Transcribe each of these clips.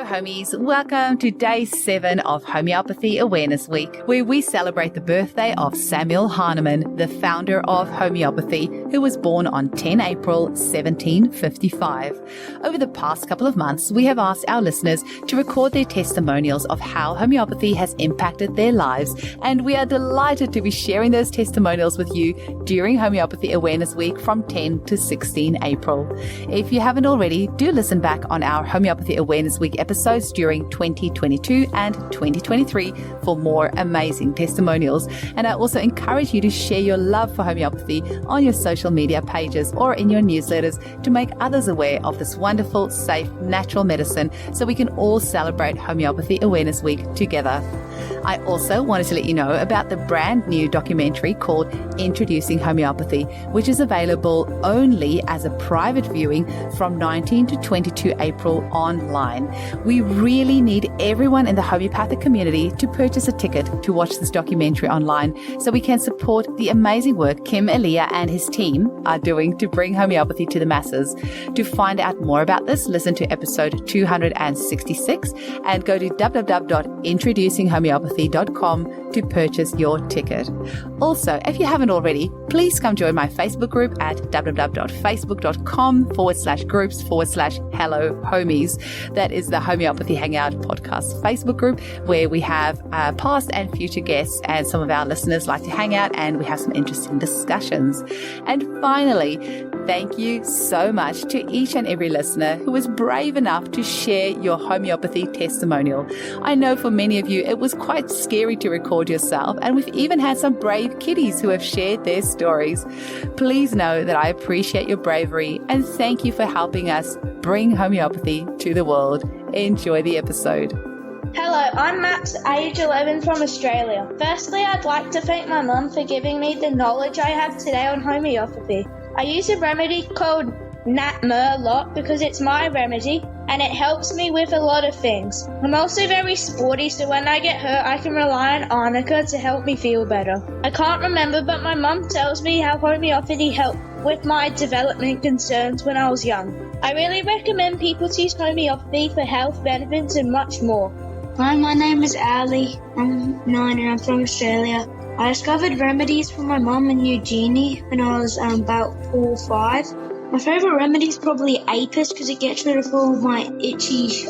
homies, welcome to day 7 of Homeopathy Awareness Week, where we celebrate the birthday of Samuel Hahnemann, the founder of homeopathy, who was born on 10 April 1755. Over the past couple of months, we have asked our listeners to record their testimonials of how homeopathy has impacted their lives, and we are delighted to be sharing those testimonials with you during Homeopathy Awareness Week from 10 to 16 April. If you haven't already, do listen back on our Homeopathy Awareness Week episodes during 2022 and 2023 for more amazing testimonials. And I also encourage you to share your love for homeopathy on your social media pages or in your newsletters to make others aware of this wonderful, safe, natural medicine so we can all celebrate Homeopathy Awareness Week together. I also wanted to let you know about the brand new documentary called Introducing Homeopathy, which is available only as a private viewing from 19 to 22 April online. We really need everyone in the homeopathic community to purchase a ticket to watch this documentary online so we can support the amazing work Kim Elia and his team are doing to bring homeopathy to the masses. To find out more about this, listen to episode 266 and go to www.introducinghomeopathy.com to purchase your ticket. Also, if you haven't already, please come join my Facebook group at www.facebook.com/groups/Hello Homies. That is the Homeopathy Hangout Podcast Facebook group where we have past and future guests, and some of our listeners like to hang out and we have some interesting discussions. And finally, thank you so much to each and every listener who was brave enough to share your homeopathy testimonial. I know for many of you it was quite scary to record yourself, and we've even had some brave kiddies who have shared their stories. Please know that I appreciate your bravery and thank you for helping us bring homeopathy to the world. Enjoy the episode. Hello, I'm Max, age 11 from Australia. Firstly, I'd like to thank my mum for giving me the knowledge I have today on homeopathy. I use a remedy called Nat Murloc because it's my remedy and it helps me with a lot of things. I'm also very sporty, so when I get hurt I can rely on arnica to help me feel better. I can't remember, but my mum tells me how homeopathy helped with my development concerns when I was young. I really recommend people to use homeopathy for health benefits and much more. Hi, my name is Ali. I'm 9 and I'm from Australia. I discovered remedies from my mum and Eugenie when I was about 4 or 5. My favourite remedy is probably Apis because it gets rid of all my itchy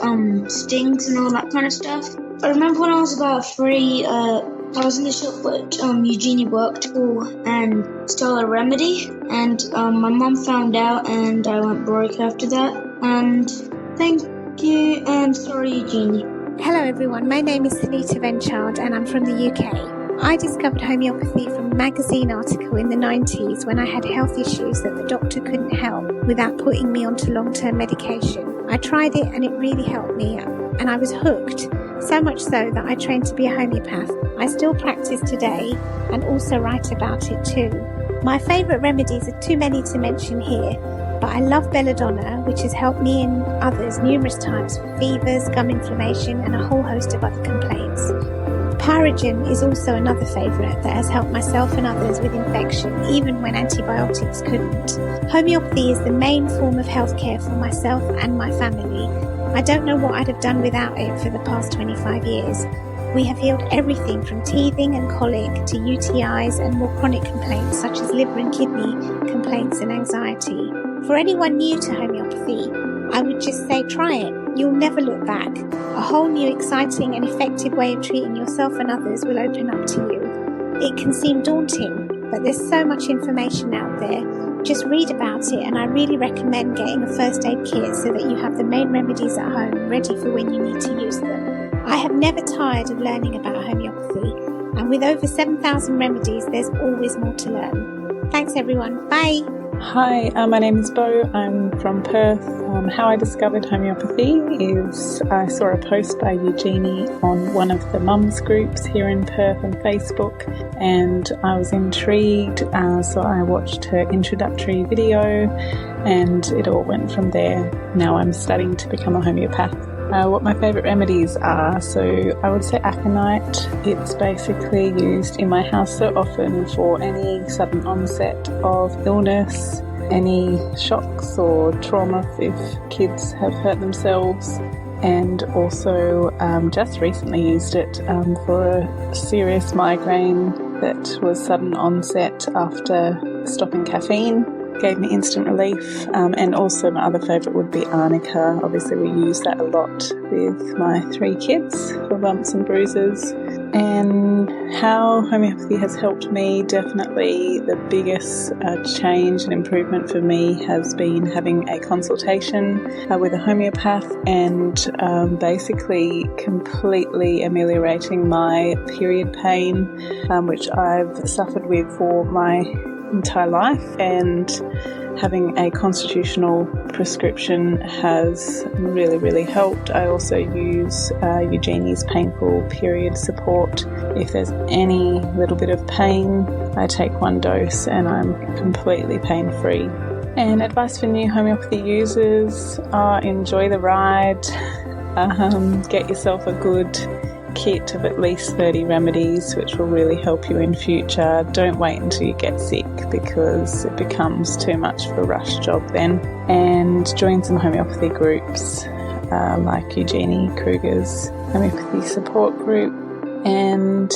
stings and all that kind of stuff. I remember when I was about 3, I was in the shop that Eugenie worked for and stole a remedy, and my mum found out and I went broke after that. And thank you, and sorry Eugenie. Hello everyone, my name is Sunita Venchard and I'm from the UK. I discovered homeopathy from a magazine article in the 90s when I had health issues that the doctor couldn't help without putting me onto long-term medication. I tried it and it really helped me and I was hooked, so much so that I trained to be a homeopath. I still practice today and also write about it too. My favourite remedies are too many to mention here, but I love belladonna, which has helped me and others numerous times for fevers, gum inflammation and a whole host of other complaints. Pyrogen is also another favourite that has helped myself and others with infection, even when antibiotics couldn't. Homeopathy is the main form of healthcare for myself and my family. I don't know what I'd have done without it for the past 25 years. We have healed everything from teething and colic to UTIs and more chronic complaints such as liver and kidney complaints and anxiety. For anyone new to homeopathy, I would just say try it. You'll never look back. A whole new exciting and effective way of treating yourself and others will open up to you. It can seem daunting, but there's so much information out there. Just read about it, and I really recommend getting a first aid kit so that you have the main remedies at home ready for when you need to use them. I have never tired of learning about homeopathy, and with over 7,000 remedies, there's always more to learn. Thanks everyone. Bye. Hi, my name is Bo. I'm from Perth. How I discovered homeopathy is I saw a post by Eugenie on one of the mums groups here in Perth on Facebook, and I was intrigued, so I watched her introductory video and it all went from there. Now I'm studying to become a homeopath. What my favourite remedies are, so I would say aconite. It's basically used in my house so often for any sudden onset of illness, any shocks or trauma if kids have hurt themselves, and also just recently used it for a serious migraine that was sudden onset after stopping caffeine. Gave me instant relief, and also my other favourite would be arnica. Obviously we use that a lot with my 3 kids for bumps and bruises. And how homeopathy has helped me, definitely the biggest change and improvement for me has been having a consultation with a homeopath and basically completely ameliorating my period pain, which I've suffered with for my entire life, and having a constitutional prescription has really helped. I also use Eugenie's painful period support. If there's any little bit of pain, I take 1 dose and I'm completely pain-free. And advice for new homeopathy users, enjoy the ride, get yourself a good kit of at least 30 remedies, which will really help you in future. Don't wait until you get sick, because it becomes too much of a rush job then. And join some homeopathy groups like Eugenie Kruger's homeopathy support group. And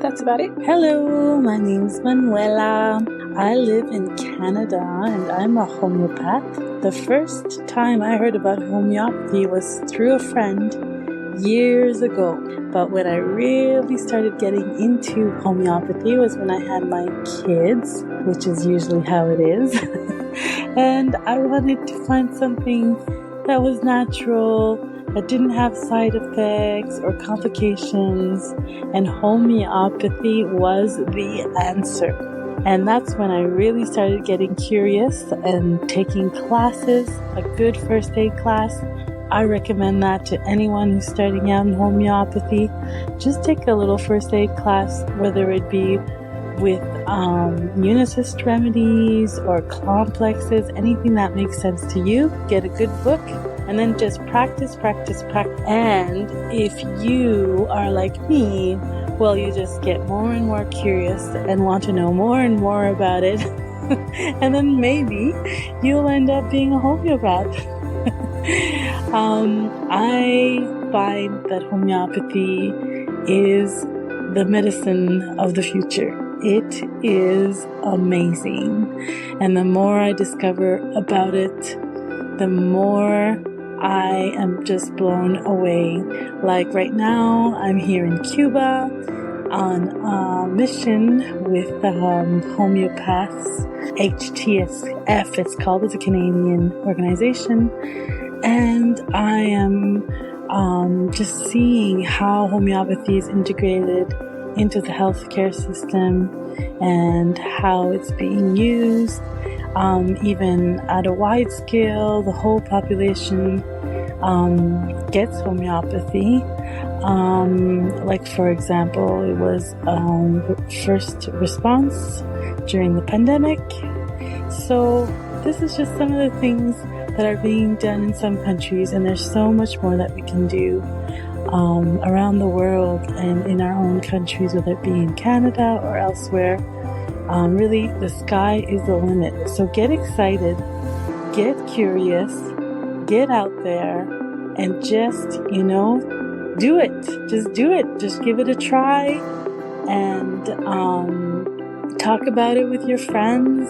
that's about it. Hello, my name's Manuela. I live in Canada and I'm a homeopath. The first time I heard about homeopathy was through a friend years ago. But when I really started getting into homeopathy was when I had my kids, which is usually how it is. And I wanted to find something that was natural, that didn't have side effects or complications, and homeopathy was the answer. And that's when I really started getting curious and taking classes, a good first aid class. I recommend that to anyone who's starting out in homeopathy. Just take a little first aid class, whether it be with unicist remedies or complexes, anything that makes sense to you. Get a good book and then just practice. And if you are like me, well, you just get more and more curious and want to know more and more about it. And then maybe you'll end up being a homeopath. I find that homeopathy is the medicine of the future. It is amazing. And the more I discover about it, the more I am just blown away. Like right now, I'm here in Cuba on a mission with homeopaths. HTSF, it's called. It's a Canadian organization. And I am just seeing how homeopathy is integrated into the healthcare system and how it's being used, even at a wide scale. The whole population gets homeopathy. Like for example, it was first response during the pandemic. So this is just some of the things that are being done in some countries, and there's so much more that we can do around the world and in our own countries, whether it be in Canada or elsewhere. Really, the sky is the limit. So get excited, get curious, get out there, and just, do it. Just do it. Just give it a try, and talk about it with your friends,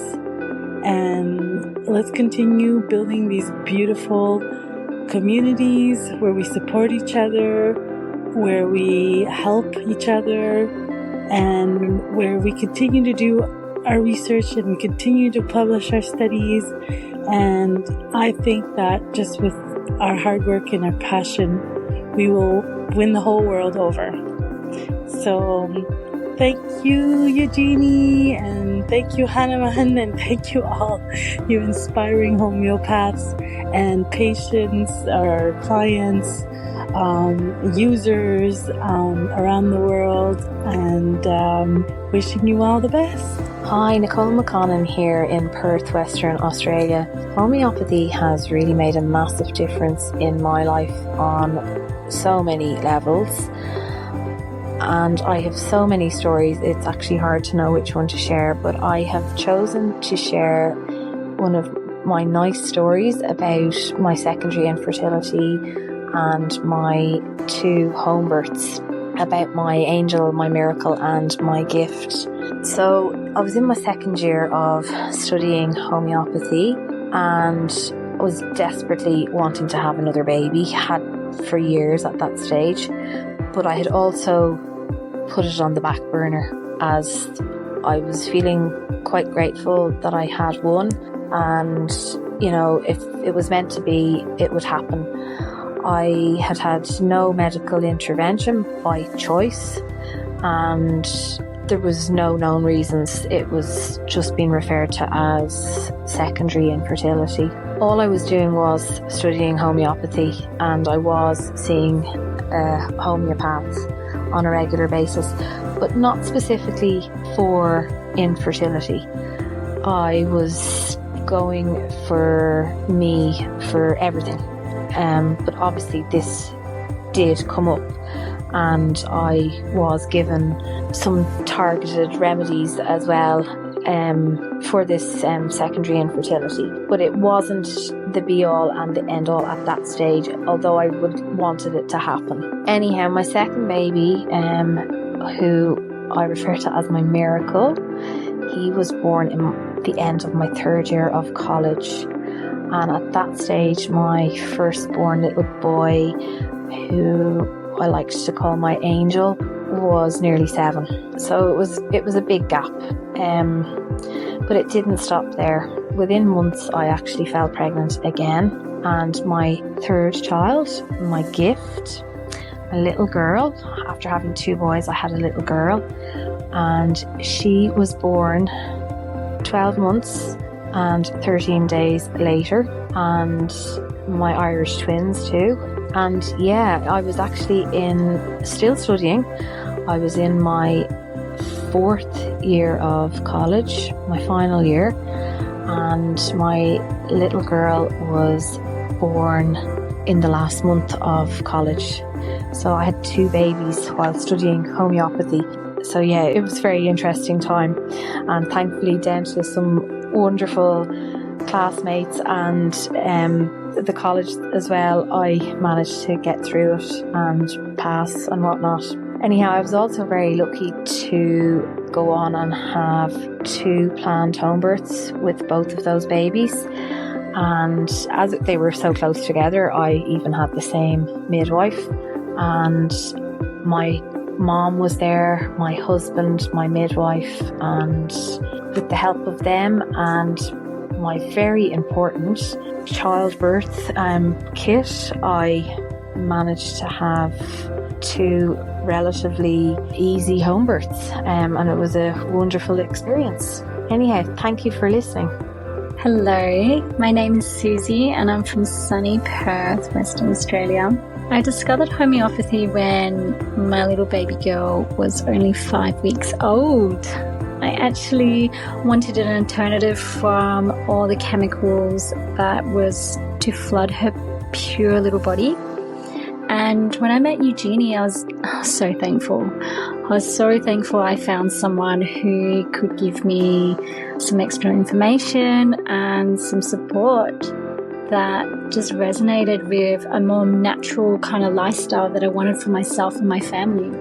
and let's continue building these beautiful communities where we support each other, where we help each other, and where we continue to do our research and we continue to publish our studies. And I think that just with our hard work and our passion, we will win the whole world over. So thank you, Eugenie, and thank you, Hanuman, and thank you all, you inspiring homeopaths and patients, our clients, users around the world, and wishing you all the best. Hi, Nicole McConnon here in Perth, Western Australia. Homeopathy has really made a massive difference in my life on so many levels. And I have so many stories, it's actually hard to know which one to share, but I have chosen to share one of my nice stories about my secondary infertility and my 2 home births, about my angel, my miracle, and my gift. So I was in my 2nd year of studying homeopathy and was desperately wanting to have another baby, had for years at that stage, but I had also put it on the back burner as I was feeling quite grateful that I had one, and you know, if it was meant to be, it would happen. I had no medical intervention by choice, and there was no known reasons. It was just being referred to as secondary infertility. All I was doing was studying homeopathy, and I was seeing a homeopath on a regular basis, but not specifically for infertility. I was going for me for everything. But obviously this did come up, and I was given some targeted remedies as well for this secondary infertility. But it wasn't the be all and the end all at that stage, although I would wanted it to happen. Anyhow, my second baby, who I refer to as my miracle, he was born in the end of my 3rd year of college. And at that stage, my firstborn little boy, who I liked to call my angel, was nearly 7. So it was a big gap. But it didn't stop there. Within months, I actually fell pregnant again. And my 3rd child, my gift, a little girl. After having 2 boys, I had a little girl. And she was born 12 months and 13 days later, and my Irish twins too. And yeah, I was actually still studying. I was in my 4th year of college, my final year, and my little girl was born in the last month of college. So I had 2 babies while studying homeopathy. So yeah, it was a very interesting time, and thankfully down to some wonderful classmates and the college as well, I managed to get through it and pass and whatnot. Anyhow, I was also very lucky to go on and have 2 planned home births with both of those babies, and as they were so close together, I even had the same midwife, and my mom was there, my husband, my midwife, and with the help of them and my very important childbirth kit, I managed to have 2 relatively easy home births, and it was a wonderful experience. Anyhow, thank you for listening. Hello, my name is Susie and I'm from sunny Perth, Western Australia. I discovered homeopathy when my little baby girl was only 5 weeks old. I actually wanted an alternative from all the chemicals that was to flood her pure little body. And when I met Eugenie, I was so thankful. I was so thankful I found someone who could give me some extra information and some support that just resonated with a more natural kind of lifestyle that I wanted for myself and my family.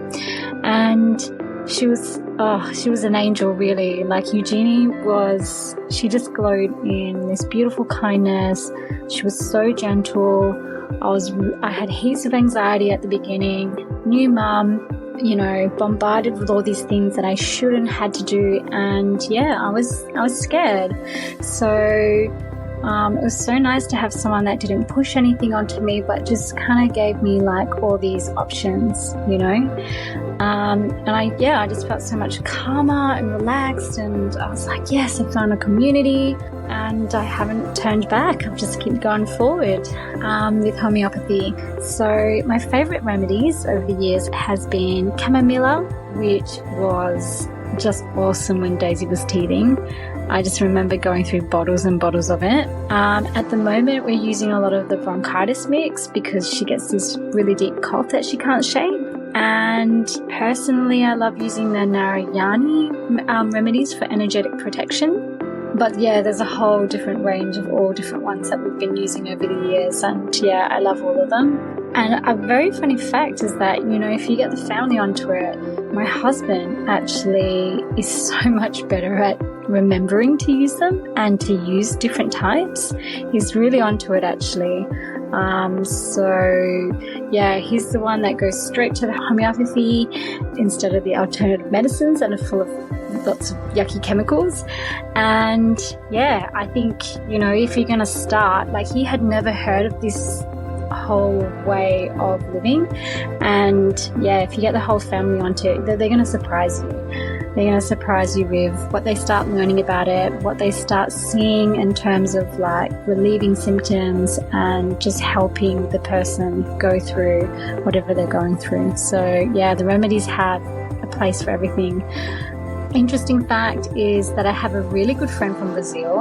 And she was an angel, really. Like Eugenie she just glowed in this beautiful kindness. She was so gentle. I had heaps of anxiety at the beginning. New mum, bombarded with all these things that I shouldn't had to do, and yeah, I was scared. So it was so nice to have someone that didn't push anything onto me, but just kind of gave me like all these options, and I just felt so much calmer and relaxed, and I was like, yes, I found a community, and I haven't turned back. I've just kept going forward with homeopathy. So my favorite remedies over the years has been chamomilla, which was just awesome when Daisy was teething. I just remember going through bottles and bottles of it. At the moment, we're using a lot of the bronchitis mix because she gets this really deep cough that she can't shake. And personally, I love using the Narayani remedies for energetic protection. But yeah, there's a whole different range of all different ones that we've been using over the years. And yeah, I love all of them. And a very funny fact is that, if you get the family onto it, my husband actually is so much better at remembering to use them and to use different types. He's really onto it, actually. He's the one that goes straight to the homeopathy instead of the alternative medicines that are full of lots of yucky chemicals. And I think, if you're going to start, he had never heard of this whole way of living. And if you get the whole family onto it, they're going to surprise you. They're going to surprise you with what they start learning about it, what they start seeing in terms of relieving symptoms and just helping the person go through whatever they're going through. So the remedies have a place for everything. Interesting fact is that I have a really good friend from Brazil,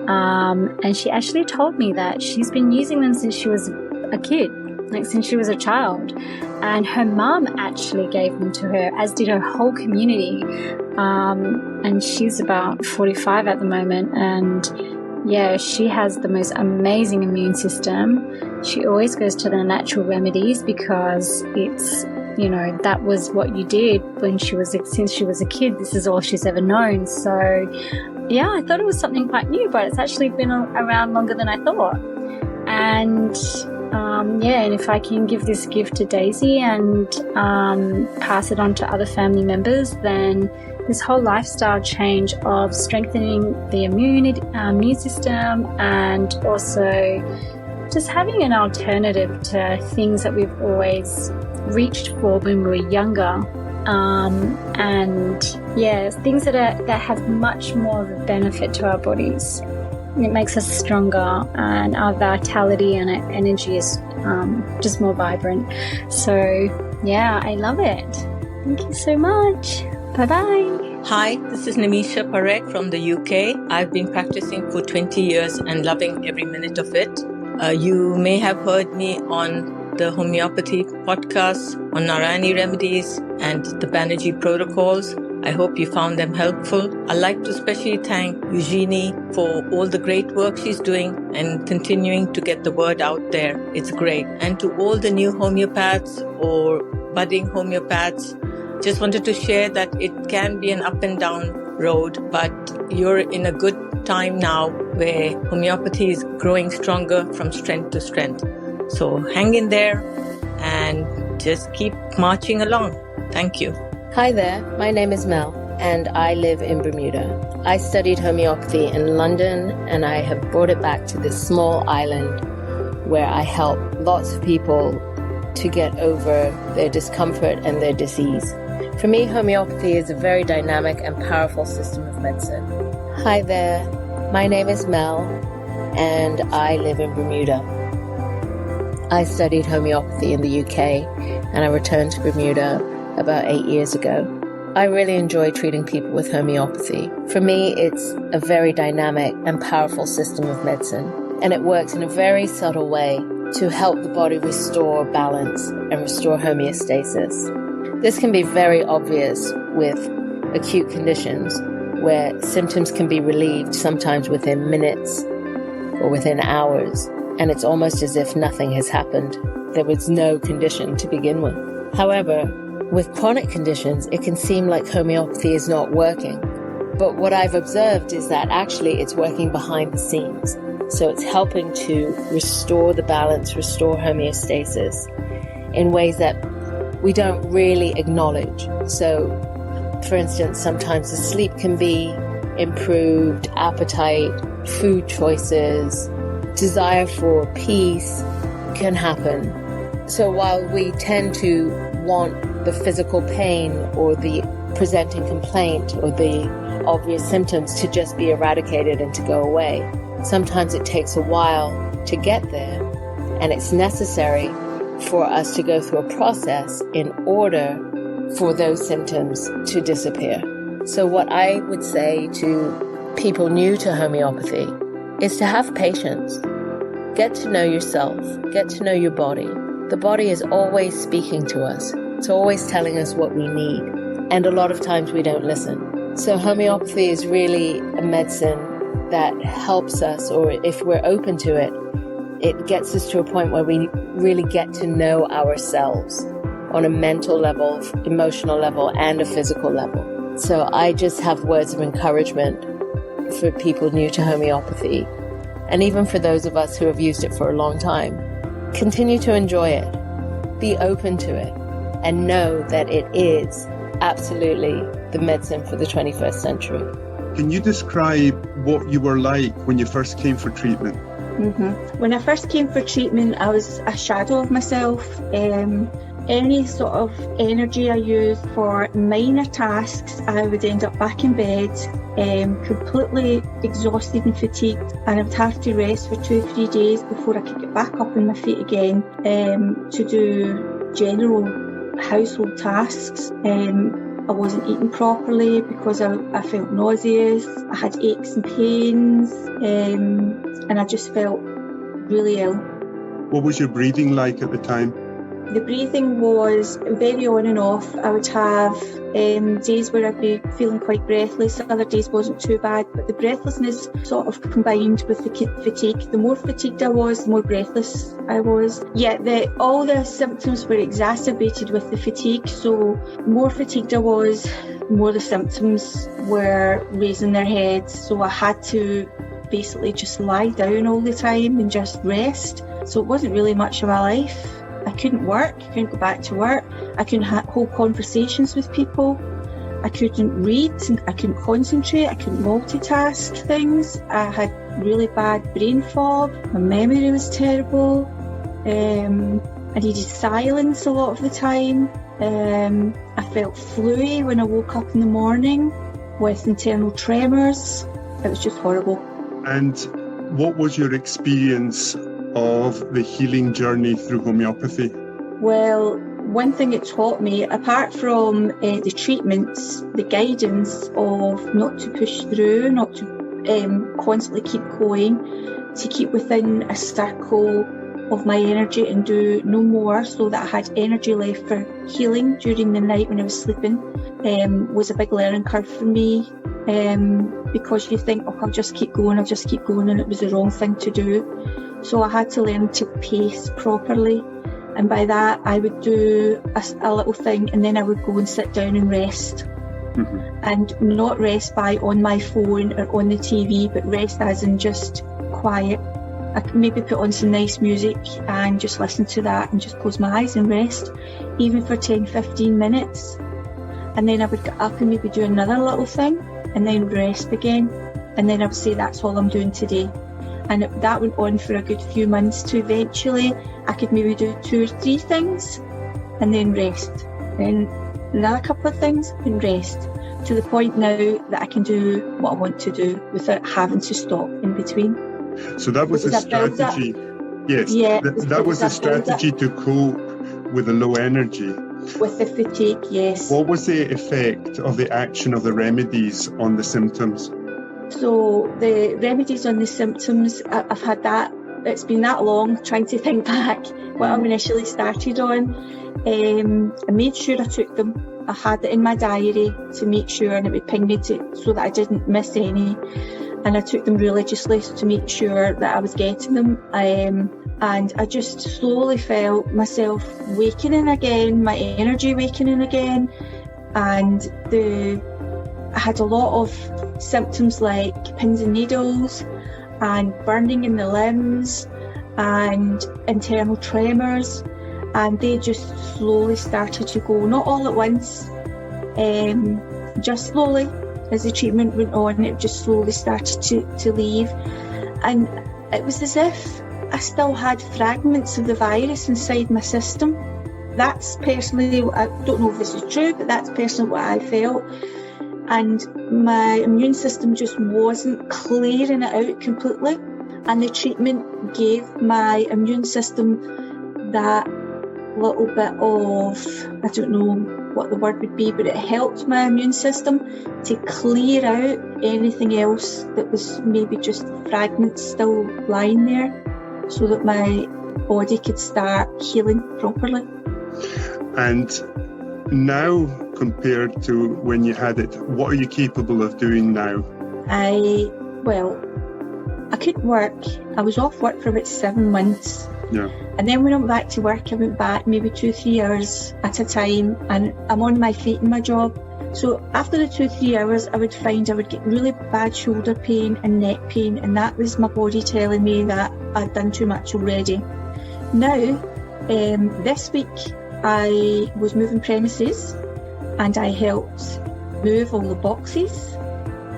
and she actually told me that she's been using them since she was a kid, since she was a child. And her mum actually gave them to her, as did her whole community. And she's about 45 at the moment. And she has the most amazing immune system. She always goes to the natural remedies because it's, that was what you did since she was a kid. This is all she's ever known. So, I thought it was something quite new, but it's actually been around longer than I thought. And and if I can give this gift to Daisy and pass it on to other family members, then this whole lifestyle change of strengthening the immune system and also just having an alternative to things that we've always reached for when we were younger, things that have much more of a benefit to our bodies. It makes us stronger, and our vitality and our energy is just more vibrant. So, I love it. Thank you so much. Bye-bye. Hi, this is Nimisha Parekh from the UK. I've been practicing for 20 years and loving every minute of it. You may have heard me on the homeopathy podcast on Narayani remedies and the Banerjee protocols. I hope you found them helpful. I'd like to especially thank Eugenie for all the great work she's doing and continuing to get the word out there. It's great. And to all the new homeopaths or budding homeopaths, just wanted to share that it can be an up and down road, but you're in a good time now where homeopathy is growing stronger from strength to strength. So hang in there and just keep marching along. Thank you. Hi there, my name is Mel and I live in Bermuda. I studied homeopathy in London and I have brought it back to this small island where I help lots of people to get over their discomfort and their disease. For me, homeopathy is a very dynamic and powerful system of medicine. Hi there, my name is Mel and I live in Bermuda. I studied homeopathy in the UK and I returned to Bermuda about 8 years ago. I really enjoy treating people with homeopathy. For me, it's a very dynamic and powerful system of medicine, and it works in a very subtle way to help the body restore balance and restore homeostasis. This can be very obvious with acute conditions where symptoms can be relieved sometimes within minutes or within hours, and it's almost as if nothing has happened. There was no condition to begin with. However, with chronic conditions, it can seem like homeopathy is not working. But what I've observed is that actually it's working behind the scenes. So it's helping to restore the balance, restore homeostasis in ways that we don't really acknowledge. So, for instance, sometimes the sleep can be improved, appetite, food choices, desire for peace can happen. So while we tend to want the physical pain or the presenting complaint or the obvious symptoms to just be eradicated and to go away, sometimes it takes a while to get there, and it's necessary for us to go through a process in order for those symptoms to disappear. So what I would say to people new to homeopathy is to have patience. Get to know yourself, get to know your body. The body is always speaking to us. It's always telling us what we need. And a lot of times we don't listen. So homeopathy is really a medicine that helps us, or if we're open to it, it gets us to a point where we really get to know ourselves on a mental level, emotional level, and a physical level. So I just have words of encouragement for people new to homeopathy, and even for those of us who have used it for a long time. Continue to enjoy it, be open to it, and know that it is absolutely the medicine for the 21st century. Can you describe what you were like when you first came for treatment? When I first came for treatment, I was a shadow of myself. Any sort of energy I used for minor tasks, I would end up back in bed, completely exhausted and fatigued, and I would have to rest for 2-3 days before I could get back up on my feet again to do general household tasks. I wasn't eating properly because I felt nauseous. I had aches and pains, and I just felt really ill. What was your breathing like at the time? The breathing was very on and off. I would have days where I'd be feeling quite breathless, other days wasn't too bad, but the breathlessness sort of combined with the fatigue. The more fatigued I was, the more breathless I was. Yet all the symptoms were exacerbated with the fatigue, so the more fatigued I was, the more the symptoms were raising their heads, so I had to basically just lie down all the time and just rest. So it wasn't really much of my life. I couldn't work, I couldn't go back to work, I couldn't hold conversations with people, I couldn't read, I couldn't concentrate, I couldn't multitask things, I had really bad brain fog, my memory was terrible, I needed silence a lot of the time, I felt fluey when I woke up in the morning with internal tremors. It was just horrible. And what was your experience of the healing journey through homeopathy? Well, one thing it taught me, apart from the treatments, the guidance of not to push through, not to constantly keep going, to keep within a circle of my energy and do no more, so that I had energy left for healing during the night when I was sleeping, was a big learning curve for me. Because you think, I'll just keep going, and it was the wrong thing to do. So I had to learn to pace properly, and by that I would do a little thing and then I would go and sit down and rest. And not rest by on my phone or on the TV, but rest as in just quiet. I could maybe put on some nice music and just listen to that and just close my eyes and rest, even for 10-15 minutes. And then I would get up and maybe do another little thing and then rest again, and then I would say that's all I'm doing today. And that went on for a good few months, to eventually I could maybe do 2 or 3 things and then rest, then another couple of things and rest, to the point now that I can do what I want to do without having to stop in between. So that was a strategy. Yes, Yeah, that was a strategy to cope with the low energy. With the fatigue, yes. What was the effect of the action of the remedies on the symptoms? So the remedies on the symptoms, I've had that, it's been that long trying to think back what I initially started on. I made sure I took them. I had it in my diary to make sure, and it would ping me so that I didn't miss any. And I took them religiously to make sure that I was getting them. And I just slowly felt myself wakening again, my energy wakening again. And I had a lot of symptoms like pins and needles and burning in the limbs and internal tremors, and they just slowly started to go, not all at once, just slowly. As the treatment went on, it just slowly started to leave, and it was as if I still had fragments of the virus inside my system. That's personally, I don't know if this is true, but that's personally what I felt. And my immune system just wasn't clearing it out completely. And the treatment gave my immune system that little bit of, I don't know what the word would be, but it helped my immune system to clear out anything else that was maybe just fragments still lying there, so that my body could start healing properly. And now, compared to when you had it, what are you capable of doing now? I couldn't work. I was off work for about 7 months. Yeah. And then when I went back to work, I went back maybe 2-3 hours at a time, and I'm on my feet in my job. So after the 2-3 hours, I would find I would get really bad shoulder pain and neck pain, and that was my body telling me that I'd done too much already. Now, this week, I was moving premises, and I helped move all the boxes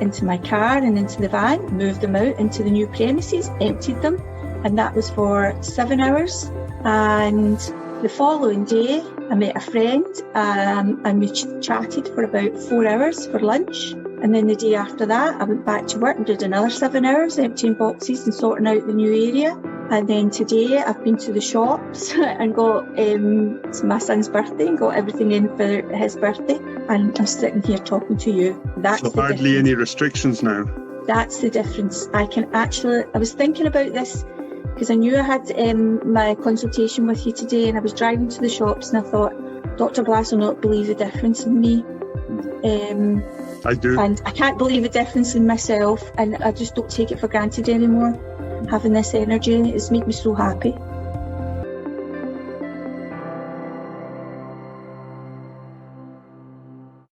into my car and into the van, moved them out into the new premises, emptied them, and that was for 7 hours. And the following day, I met a friend, and we chatted for about 4 hours for lunch. And then the day after that, I went back to work and did another 7 hours, emptying boxes and sorting out the new area. And then today, I've been to the shops and got, it's my son's birthday, and got everything in for his birthday. And I'm sitting here talking to you. That's so hardly any restrictions now. That's the difference. I was thinking about this because I knew I had my consultation with you today, and I was driving to the shops and I thought, Dr. Glass will not believe the difference in me. I do. And I can't believe the difference in myself, and I just don't take it for granted anymore. Having this energy, it's made me so happy.